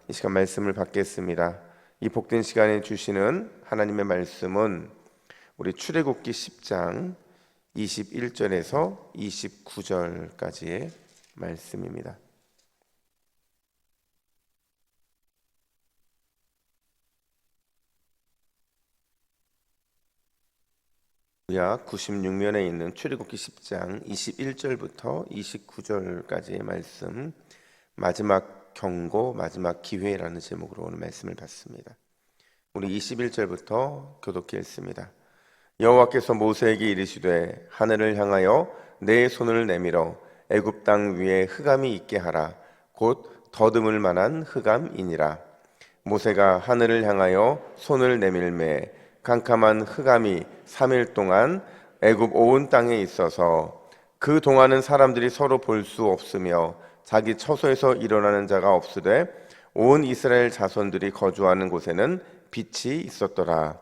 이 시간 말씀을 받겠습니다. 이 복된 시간에 주시는 하나님의 말씀은 우리 출애굽기 10장 21절에서 29절까지의 말씀입니다. 구약 96면에 있는 출애굽기 10장 21절부터 29절까지의 말씀, 마지막 경고, 마지막 기회라는 제목으로 오늘 말씀을 받습니다. 우리 21절부터 교독해 읽습니다. 여호와께서 모세에게 이르시되 하늘을 향하여 내 손을 내밀어 애굽 땅 위에 흑암이 있게 하라. 곧 더듬을 만한 흑암이니라. 모세가 하늘을 향하여 손을 내밀매 캄캄한 흑암이 3일 동안 애굽 온 땅에 있어서 그 동안은 사람들이 서로 볼 수 없으며 자기 처소에서 일어나는 자가 없으되 온 이스라엘 자손들이 거주하는 곳에는 빛이 있었더라.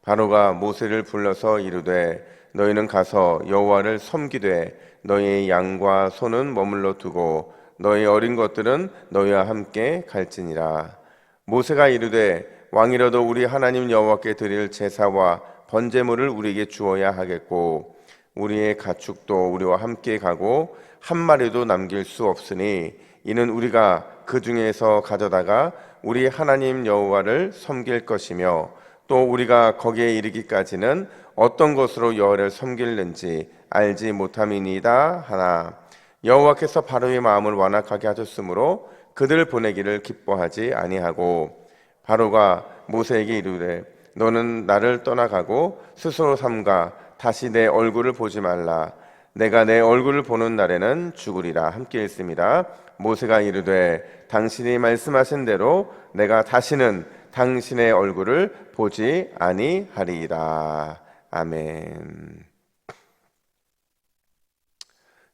바로가 모세를 불러서 이르되 너희는 가서 여호와를 섬기되 너희의 양과 소는 머물러 두고 너희 어린 것들은 너희와 함께 갈지니라. 모세가 이르되 왕이라도 우리 하나님 여호와께 드릴 제사와 번제물을 우리에게 주어야 하겠고 우리의 가축도 우리와 함께 가고 한 마리도 남길 수 없으니 이는 우리가 그 중에서 가져다가 우리 하나님 여호와를 섬길 것이며 또 우리가 거기에 이르기까지는 어떤 것으로 여호와를 섬길는지 알지 못함이니이다 하나. 여호와께서 바로의 마음을 완악하게 하셨으므로 그들을 보내기를 기뻐하지 아니하고 바로가 모세에게 이르되 너는 나를 떠나가고 스스로 삼가 다시 내 얼굴을 보지 말라. 내가 내 얼굴을 보는 날에는 죽으리라. 함께 읽습니다. 모세가 이르되 당신이 말씀하신 대로 내가 다시는 당신의 얼굴을 보지 아니하리이다. 아멘.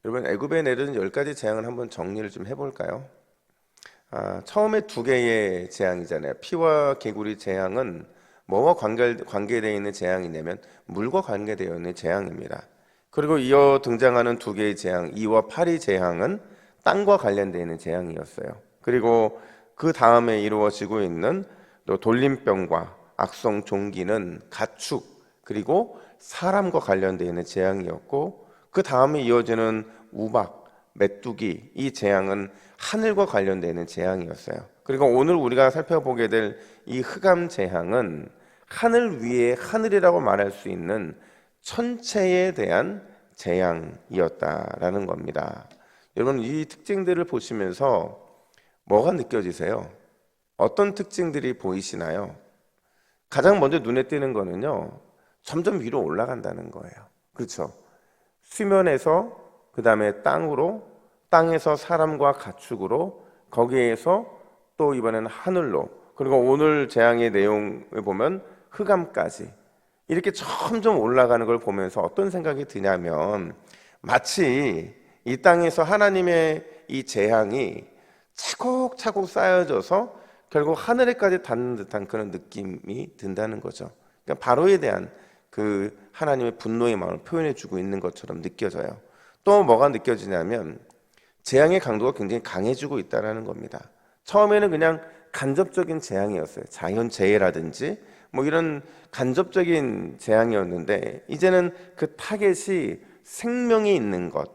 여러분, 애굽에 내려진 10가지 재앙을 한번 정리를 좀 해볼까요? 처음에 2개의 재앙이잖아요. 피와 개구리 재앙은 뭐와 관계되어 있는 재앙이냐면 물과 관계되어 있는 재앙입니다. 그리고 이어 등장하는 2개의 재앙, 2와 8의 재앙은 땅과 관련되어 있는 재앙이었어요. 그리고 그 다음에 이루어지고 있는 또 돌림병과 악성 종기는 가축 그리고 사람과 관련되어 있는 재앙이었고 그 다음에 이어지는 우박, 메뚜기 이 재앙은 하늘과 관련되어 있는 재앙이었어요. 그리고 오늘 우리가 살펴보게 될 이 흑암 재앙은 하늘 위에 하늘이라고 말할 수 있는 천체에 대한 재앙이었다라는 겁니다. 여러분, 이 특징들을 보시면서 뭐가 느껴지세요? 어떤 특징들이 보이시나요? 가장 먼저 눈에 띄는 거는요, 점점 위로 올라간다는 거예요. 그렇죠? 수면에서 그 다음에 땅으로, 땅에서 사람과 가축으로, 거기에서 또 이번에는 하늘로, 그리고 오늘 재앙의 내용을 보면 흑암까지 이렇게 점점 올라가는 걸 보면서 어떤 생각이 드냐면 마치 이 땅에서 하나님의 이 재앙이 차곡차곡 쌓여져서 결국 하늘에까지 닿는 듯한 그런 느낌이 든다는 거죠. 그러니까 바로에 대한 그 하나님의 분노의 마음을 표현해 주고 있는 것처럼 느껴져요. 또 뭐가 느껴지냐면 재앙의 강도가 굉장히 강해지고 있다는 겁니다. 처음에는 그냥 간접적인 재앙이었어요. 자연재해라든지 뭐 이런 간접적인 재앙이었는데 이제는 그 타겟이 생명이 있는 것,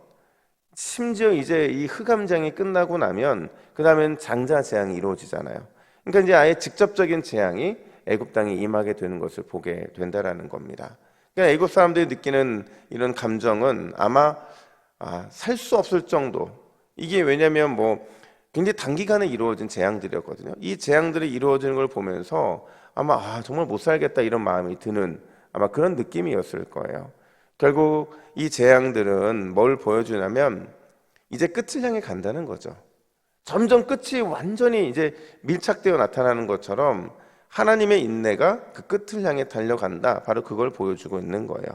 심지어 이제 이 흑암장이 끝나고 나면 그 다음엔 장자 재앙이 이루어지잖아요. 그러니까 이제 아예 직접적인 재앙이 애굽 땅에 임하게 되는 것을 보게 된다라는 겁니다. 그러니까 애굽 사람들이 느끼는 이런 감정은 아마 살 수 없을 정도. 이게 왜냐하면 뭐 굉장히 단기간에 이루어진 재앙들이었거든요. 이 재앙들이 이루어지는 걸 보면서 아마 정말 못 살겠다 이런 마음이 드는 아마 그런 느낌이었을 거예요. 결국 이 재앙들은 뭘 보여주냐면 이제 끝을 향해 간다는 거죠. 점점 끝이 완전히 이제 밀착되어 나타나는 것처럼 하나님의 인내가 그 끝을 향해 달려간다. 바로 그걸 보여주고 있는 거예요.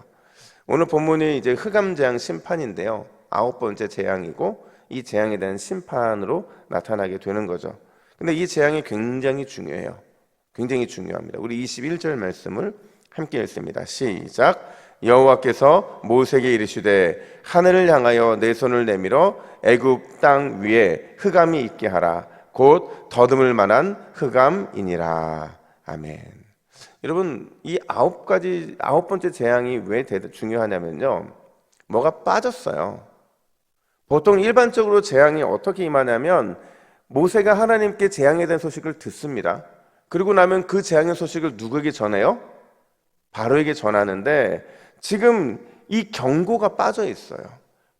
오늘 본문이 이제 흑암 재앙 심판인데요. 9번째 재앙이고 이 재앙에 대한 심판으로 나타나게 되는 거죠. 근데 이 재앙이 굉장히 중요해요. 굉장히 중요합니다. 우리 21절 말씀을 함께 읽습니다. 시작. 여호와께서 모세에게 이르시되 하늘을 향하여 내 손을 내밀어 애굽 땅 위에 흑암이 있게 하라. 곧 더듬을 만한 흑암이니라. 아멘. 여러분, 이 아홉 번째 재앙이 왜 중요하냐면요, 뭐가 빠졌어요. 보통 일반적으로 재앙이 어떻게 임하냐면 모세가 하나님께 재앙에 대한 소식을 듣습니다. 그리고 나면 그 재앙의 소식을 누구에게 전해요? 바로에게 전하는데, 지금 이 경고가 빠져 있어요.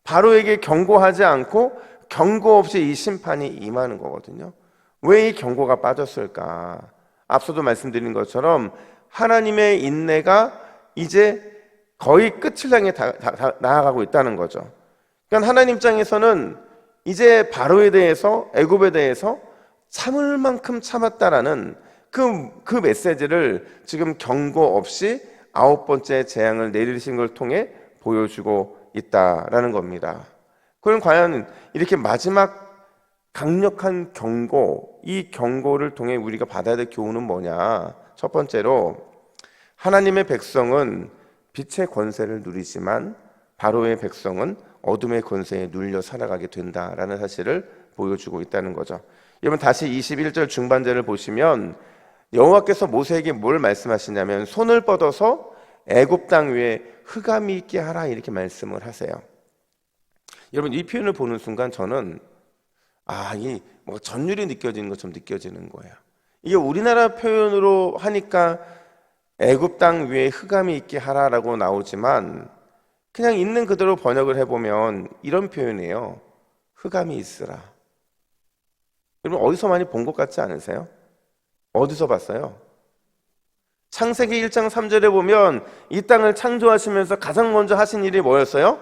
바로에게 경고하지 않고 경고 없이 이 심판이 임하는 거거든요. 왜 이 경고가 빠졌을까? 앞서도 말씀드린 것처럼 하나님의 인내가 이제 거의 끝을 향해 나아가고 있다는 거죠. 그러니까 하나님 입장에서는 이제 바로에 대해서, 애굽에 대해서 참을 만큼 참았다라는 그 메시지를 지금 경고 없이 아홉 번째 재앙을 내리신 걸 통해 보여주고 있다라는 겁니다. 그럼 과연 이렇게 마지막 강력한 경고, 이 경고를 통해 우리가 받아야 될 교훈은 뭐냐? 첫 번째로, 하나님의 백성은 빛의 권세를 누리지만 바로의 백성은 어둠의 권세에 눌려 살아가게 된다라는 사실을 보여주고 있다는 거죠. 여러분, 다시 21절 중반절을 보시면 여호와께서 모세에게 뭘 말씀하시냐면 손을 뻗어서 애굽 땅 위에 흑암이 있게 하라, 이렇게 말씀을 하세요. 여러분, 이 표현을 보는 순간 저는 이 뭐 전율이 느껴지는 것처럼 느껴지는 거예요. 이게 우리나라 표현으로 하니까 애굽 땅 위에 흑암이 있게 하라라고 나오지만 그냥 있는 그대로 번역을 해보면 이런 표현이에요. 흑암이 있으라. 여러분, 어디서 많이 본 것 같지 않으세요? 어디서 봤어요? 창세기 1장 3절에 보면 이 땅을 창조하시면서 가장 먼저 하신 일이 뭐였어요?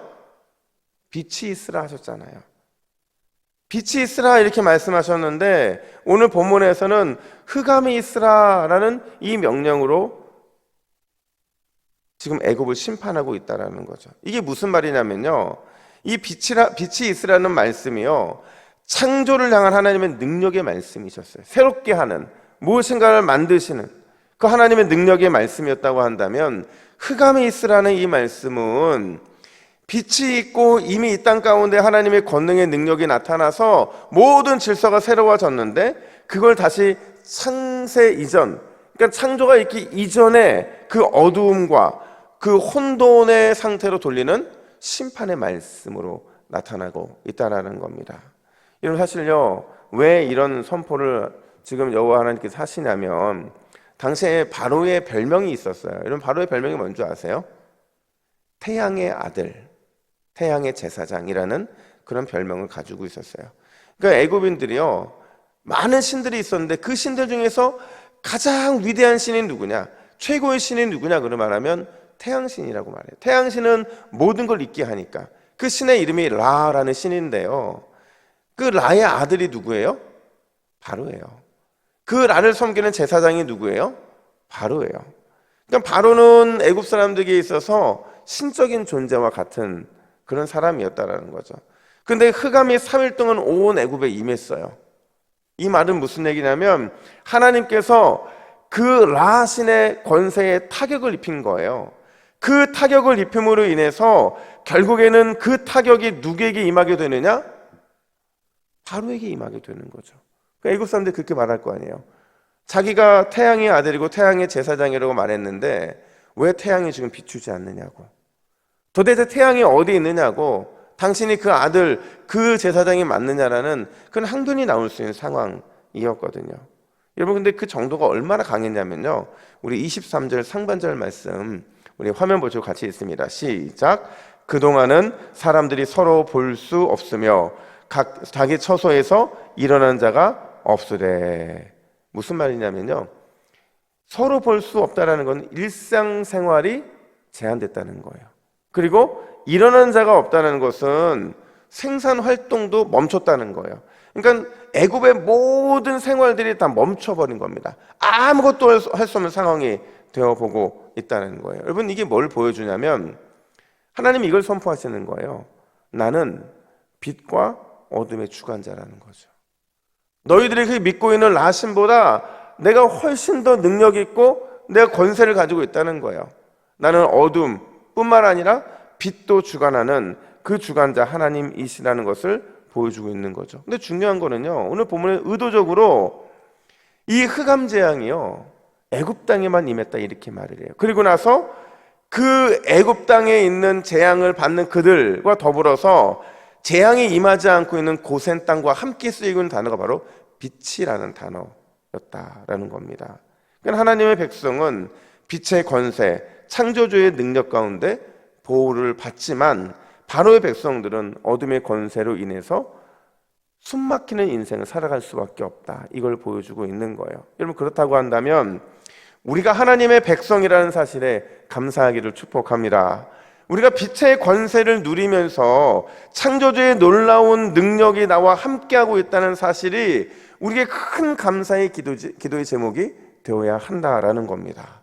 빛이 있으라 하셨잖아요. 빛이 있으라 이렇게 말씀하셨는데 오늘 본문에서는 흑암이 있으라라는 이 명령으로 지금 애굽을 심판하고 있다라는 거죠. 이게 무슨 말이냐면요, 이 빛이 있으라는 말씀이요, 창조를 향한 하나님의 능력의 말씀이셨어요. 새롭게 하는, 무엇인가를 만드시는 그 하나님의 능력의 말씀이었다고 한다면, 흑암이 있으라는 이 말씀은 빛이 있고 이미 이 땅 가운데 하나님의 권능의 능력이 나타나서 모든 질서가 새로워졌는데 그걸 다시 창세 이전, 그러니까 창조가 있기 이전에 그 어두움과 그 혼돈의 상태로 돌리는 심판의 말씀으로 나타나고 있다는 겁니다. 여러분, 사실요, 왜 이런 선포를 지금 여호와 하나님께서 하시냐면 당시에 바로의 별명이 있었어요. 여러분, 바로의 별명이 뭔지 아세요? 태양의 아들, 태양의 제사장이라는 그런 별명을 가지고 있었어요. 그러니까 애굽인들이요, 많은 신들이 있었는데 그 신들 중에서 가장 위대한 신이 누구냐, 최고의 신이 누구냐 그러 말하면 태양신이라고 말해요. 태양신은 모든 걸 있게 하니까. 그 신의 이름이 라라는 신인데요, 그 라의 아들이 누구예요? 바로예요. 그 라를 섬기는 제사장이 누구예요? 바로예요. 그러니까 바로는 애굽 사람들에게 있어서 신적인 존재와 같은 그런 사람이었다라는 거죠. 근데 흑암이 3일 동안 온 애굽에 임했어요. 이 말은 무슨 얘기냐면 하나님께서 그 라 신의 권세에 타격을 입힌 거예요. 그 타격을 입힘으로 인해서 결국에는 그 타격이 누구에게 임하게 되느냐? 바로에게 임하게 되는 거죠. 그러니까 애굽 사람들이 그렇게 말할 거 아니에요. 자기가 태양의 아들이고 태양의 제사장이라고 말했는데 왜 태양이 지금 비추지 않느냐고, 도대체 태양이 어디 있느냐고, 당신이 그 아들, 그 제사장이 맞느냐라는 그런 항변이 나올 수 있는 상황이었거든요. 여러분, 근데 그 정도가 얼마나 강했냐면요, 우리 23절 상반절 말씀 우리 화면 보시고 같이 읽습니다. 시작. 그동안은 사람들이 서로 볼 수 없으며 각 자기 처소에서 일어난 자가 없으래. 무슨 말이냐면요, 서로 볼 수 없다라는 건 일상생활이 제한됐다는 거예요. 그리고 일어난 자가 없다는 것은 생산 활동도 멈췄다는 거예요. 그러니까 애굽의 모든 생활들이 다 멈춰버린 겁니다. 아무것도 할 수 없는 상황이 되어보고 있다는 거예요. 여러분, 이게 뭘 보여주냐면 하나님이 이걸 선포하시는 거예요. 나는 빛과 어둠의 주관자라는 거죠. 너희들이 그 믿고 있는 라신보다 내가 훨씬 더 능력 있고 내가 권세를 가지고 있다는 거예요. 나는 어둠뿐만 아니라 빛도 주관하는 그 주관자 하나님이시라는 것을 보여주고 있는 거죠. 근데 중요한 거는요, 오늘 본문에 의도적으로 이 흑암 재앙이요 애굽 땅에만 임했다 이렇게 말을 해요. 그리고 나서 그 애굽 땅에 있는 재앙을 받는 그들과 더불어서 재앙이 임하지 않고 있는 고센 땅과 함께 쓰이고 있는 단어가 바로 빛이라는 단어였다라는 겁니다. 그러니까 하나님의 백성은 빛의 권세, 창조주의 능력 가운데 보호를 받지만 바로의 백성들은 어둠의 권세로 인해서 숨막히는 인생을 살아갈 수밖에 없다. 이걸 보여주고 있는 거예요. 여러분, 그렇다고 한다면 우리가 하나님의 백성이라는 사실에 감사하기를 축복합니다. 우리가 빛의 권세를 누리면서 창조주의 놀라운 능력이 나와 함께하고 있다는 사실이 우리에게 큰 감사의 기도의 제목이 되어야 한다라는 겁니다.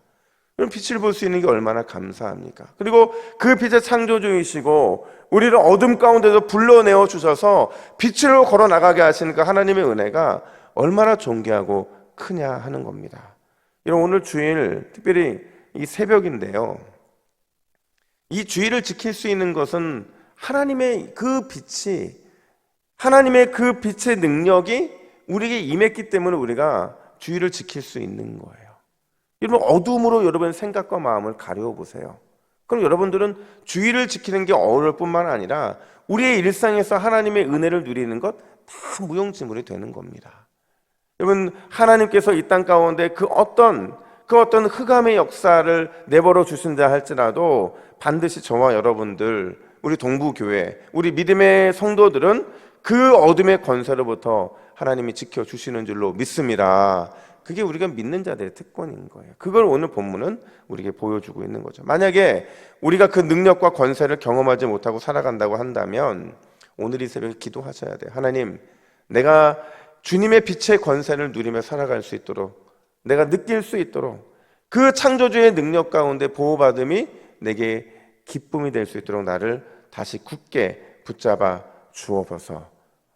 그럼 빛을 볼 수 있는 게 얼마나 감사합니까? 그리고 그 빛의 창조주이시고 우리를 어둠 가운데서 불러내어 주셔서 빛으로 걸어 나가게 하시는 그 하나님의 은혜가 얼마나 존귀하고 크냐 하는 겁니다. 여러분, 오늘 주일 특별히 이 새벽인데요, 이 주일을 지킬 수 있는 것은 하나님의 그 빛이, 하나님의 그 빛의 능력이 우리에게 임했기 때문에 우리가 주일을 지킬 수 있는 거예요. 여러분, 어둠으로 여러분 생각과 마음을 가려워 보세요. 그럼 여러분들은 주일을 지키는 게 어려울 뿐만 아니라 우리의 일상에서 하나님의 은혜를 누리는 것 다 무용지물이 되는 겁니다. 여러분, 하나님께서 이 땅 가운데 그 어떤 흑암의 역사를 내버려 주신다 할지라도 반드시 저와 여러분들, 우리 동부교회, 우리 믿음의 성도들은 그 어둠의 권세로부터 하나님이 지켜주시는 줄로 믿습니다. 그게 우리가 믿는 자들의 특권인 거예요. 그걸 오늘 본문은 우리에게 보여주고 있는 거죠. 만약에 우리가 그 능력과 권세를 경험하지 못하고 살아간다고 한다면 오늘 이 새벽에 기도하셔야 돼요. 하나님, 내가 주님의 빛의 권세를 누리며 살아갈 수 있도록, 내가 느낄 수 있도록 그 창조주의 능력 가운데 보호받음이 내게 기쁨이 될 수 있도록 나를 다시 굳게 붙잡아 주옵소서.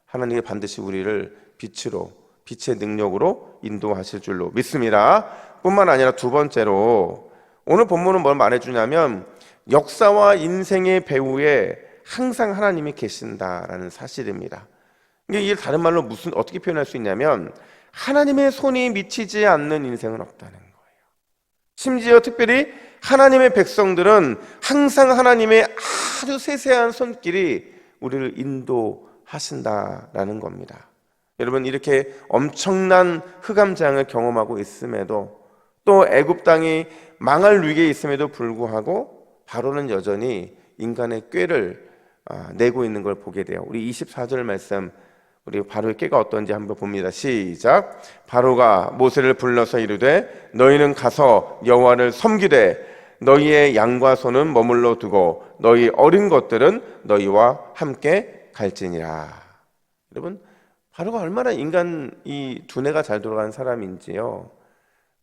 하나님이 반드시 우리를 빛으로, 빛의 능력으로 인도하실 줄로 믿습니다. 뿐만 아니라 두 번째로 오늘 본문은 뭘 말해주냐면 역사와 인생의 배후에 항상 하나님이 계신다라는 사실입니다. 이게 다른 말로 어떻게 표현할 수 있냐면 하나님의 손이 미치지 않는 인생은 없다는 거예요. 심지어 특별히 하나님의 백성들은 항상 하나님의 아주 세세한 손길이 우리를 인도하신다라는 겁니다. 여러분, 이렇게 엄청난 흑암 재앙을 경험하고 있음에도 또 애굽 땅이 망할 위기에 있음에도 불구하고 바로는 여전히 인간의 꾀를 내고 있는 걸 보게 돼요. 우리 24절 말씀, 우리 바로의 꾀가 어떤지 한번 봅니다. 시작. 바로가 모세를 불러서 이르되 너희는 가서 여호와를 섬기되 너희의 양과 소는 머물러 두고 너희 어린 것들은 너희와 함께 갈지니라. 여러분, 바로가 얼마나 인간 이 두뇌가 잘 돌아가는 사람인지요.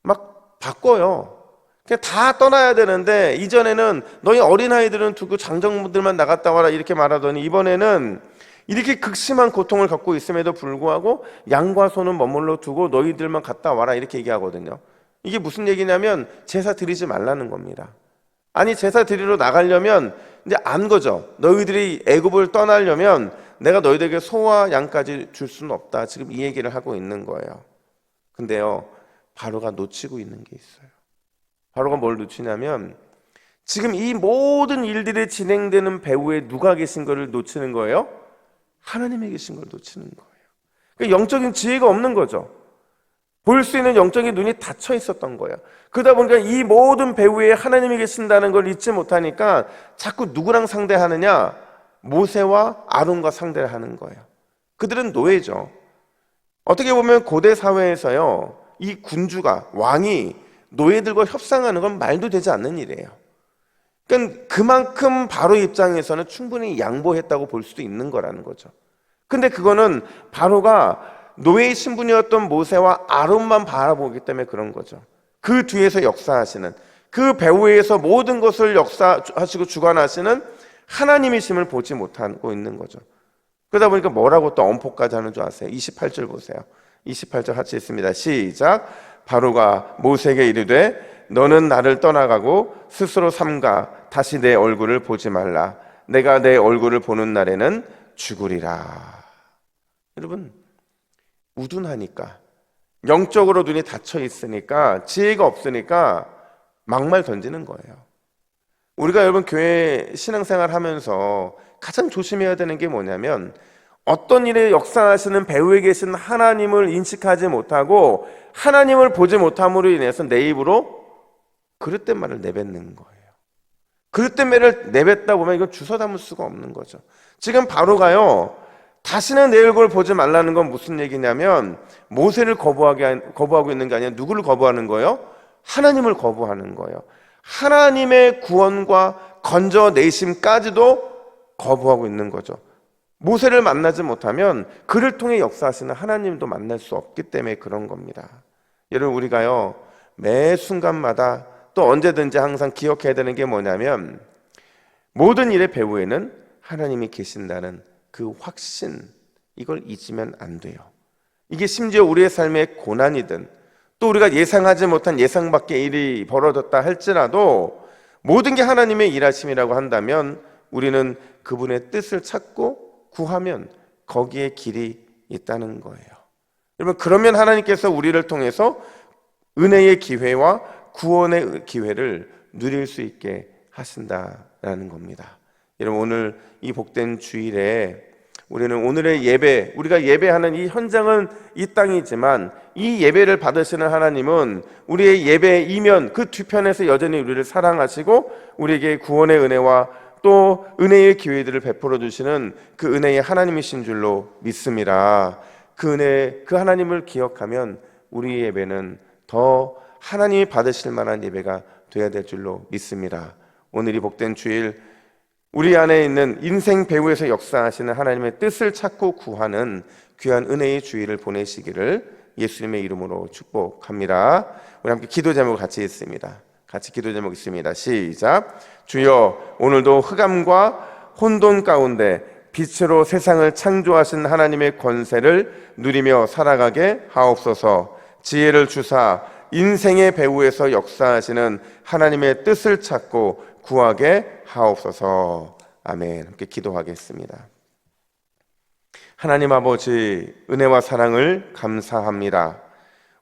막 바꿔요. 그냥 다 떠나야 되는데 이전에는 너희 어린아이들은 두고 장정들만 나갔다 와라 이렇게 말하더니 이번에는 이렇게 극심한 고통을 갖고 있음에도 불구하고 양과 소는 머물러 두고 너희들만 갔다 와라 이렇게 얘기하거든요. 이게 무슨 얘기냐면 제사 드리지 말라는 겁니다. 아니, 제사 드리러 나가려면 이제 안 거죠. 너희들이 애굽을 떠나려면 내가 너희들에게 소와 양까지 줄 수는 없다. 지금 이 얘기를 하고 있는 거예요. 근데요, 바로가 놓치고 있는 게 있어요. 바로가 뭘 놓치냐면 지금 이 모든 일들이 진행되는 배후에 누가 계신 거를 놓치는 거예요? 하나님이 계신 걸 놓치는 거예요. 그러니까 영적인 지혜가 없는 거죠. 볼 수 있는 영적인 눈이 닫혀 있었던 거예요. 그러다 보니까 이 모든 배후에 하나님이 계신다는 걸 잊지 못하니까 자꾸 누구랑 상대하느냐? 모세와 아론과 상대를 하는 거예요. 그들은 노예죠. 어떻게 보면 고대 사회에서요, 이 군주가, 왕이 노예들과 협상하는 건 말도 되지 않는 일이에요. 그러니까 그만큼 바로 입장에서는 충분히 양보했다고 볼 수도 있는 거라는 거죠. 근데 그거는 바로가 노예의 신분이었던 모세와 아론만 바라보기 때문에 그런 거죠. 그 뒤에서 역사하시는, 그 배후에서 모든 것을 역사하시고 주관하시는 하나님이심을 보지 못하고 있는 거죠. 그러다 보니까 뭐라고 또 엄포까지 하는 줄 아세요? 28절 보세요. 28절 같이 있습니다. 시작. 바로가 모세에게 이르되 너는 나를 떠나가고 스스로 삼가 다시 내 얼굴을 보지 말라. 내가 내 얼굴을 보는 날에는 죽으리라. 여러분, 우둔하니까, 영적으로 눈이 닫혀 있으니까, 지혜가 없으니까 막말 던지는 거예요. 우리가 여러분 교회 신앙생활 하면서 가장 조심해야 되는 게 뭐냐면, 어떤 일에 역사하시는 배후에 계신 하나님을 인식하지 못하고 하나님을 보지 못함으로 인해서 내 입으로 그릇된 말을 내뱉는 거예요. 그릇된 말을 내뱉다 보면 이건 주워 담을 수가 없는 거죠. 지금 바로가요, 다시는 내 얼굴 보지 말라는 건 무슨 얘기냐면, 모세를 거부하고 있는 게 아니라 누구를 거부하는 거예요? 하나님을 거부하는 거예요. 하나님의 구원과 건져내심까지도 거부하고 있는 거죠. 모세를 만나지 못하면 그를 통해 역사하시는 하나님도 만날 수 없기 때문에 그런 겁니다. 여러분, 우리가요 매 순간마다 또 언제든지 항상 기억해야 되는 게 뭐냐면, 모든 일의 배후에는 하나님이 계신다는 그 확신, 이걸 잊으면 안 돼요. 이게 심지어 우리의 삶의 고난이든 또 우리가 예상하지 못한 예상 밖의 일이 벌어졌다 할지라도 모든 게 하나님의 일하심이라고 한다면 우리는 그분의 뜻을 찾고 구하면 거기에 길이 있다는 거예요. 여러분, 그러면 하나님께서 우리를 통해서 은혜의 기회와 구원의 기회를 누릴 수 있게 하신다라는 겁니다. 여러분, 오늘 이 복된 주일에 우리는 오늘의 예배, 우리가 예배하는 이 현장은 이 땅이지만 이 예배를 받으시는 하나님은 우리의 예배 이면 그 뒤편에서 여전히 우리를 사랑하시고 우리에게 구원의 은혜와 또 은혜의 기회들을 베풀어 주시는 그 은혜의 하나님이신 줄로 믿습니다. 그 은혜, 그 하나님을 기억하면 우리의 예배는 더 하나님이 받으실 만한 예배가 되어야 될 줄로 믿습니다. 오늘 이 복된 주일, 우리 안에 있는 인생 배후에서 역사하시는 하나님의 뜻을 찾고 구하는 귀한 은혜의 주일을 보내시기를 예수님의 이름으로 축복합니다. 우리 함께 기도 제목을 같이 읽습니다. 같이 기도 제목 있습니다. 시작. 주여, 오늘도 흑암과 혼돈 가운데 빛으로 세상을 창조하신 하나님의 권세를 누리며 살아가게 하옵소서. 지혜를 주사 인생의 배후에서 역사하시는 하나님의 뜻을 찾고 구하게 하옵소서. 아멘. 함께 기도하겠습니다. 하나님 아버지, 은혜와 사랑을 감사합니다.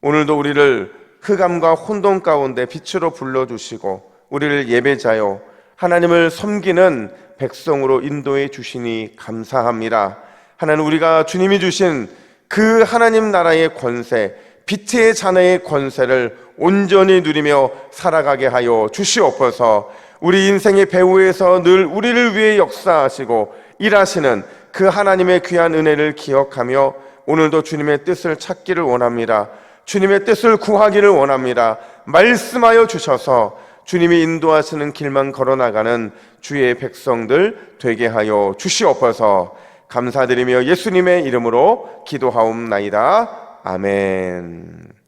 오늘도 우리를 흑암과 혼돈 가운데 빛으로 불러주시고 우리를 예배자요 하나님을 섬기는 백성으로 인도해 주시니 감사합니다. 하나님, 우리가 주님이 주신 그 하나님 나라의 권세, 빛의 자녀의 권세를 온전히 누리며 살아가게 하여 주시옵소서. 우리 인생의 배후에서 늘 우리를 위해 역사하시고 일하시는 그 하나님의 귀한 은혜를 기억하며 오늘도 주님의 뜻을 찾기를 원합니다. 주님의 뜻을 구하기를 원합니다. 말씀하여 주셔서 주님이 인도하시는 길만 걸어나가는 주의 백성들 되게 하여 주시옵소서. 감사드리며 예수님의 이름으로 기도하옵나이다. 아멘.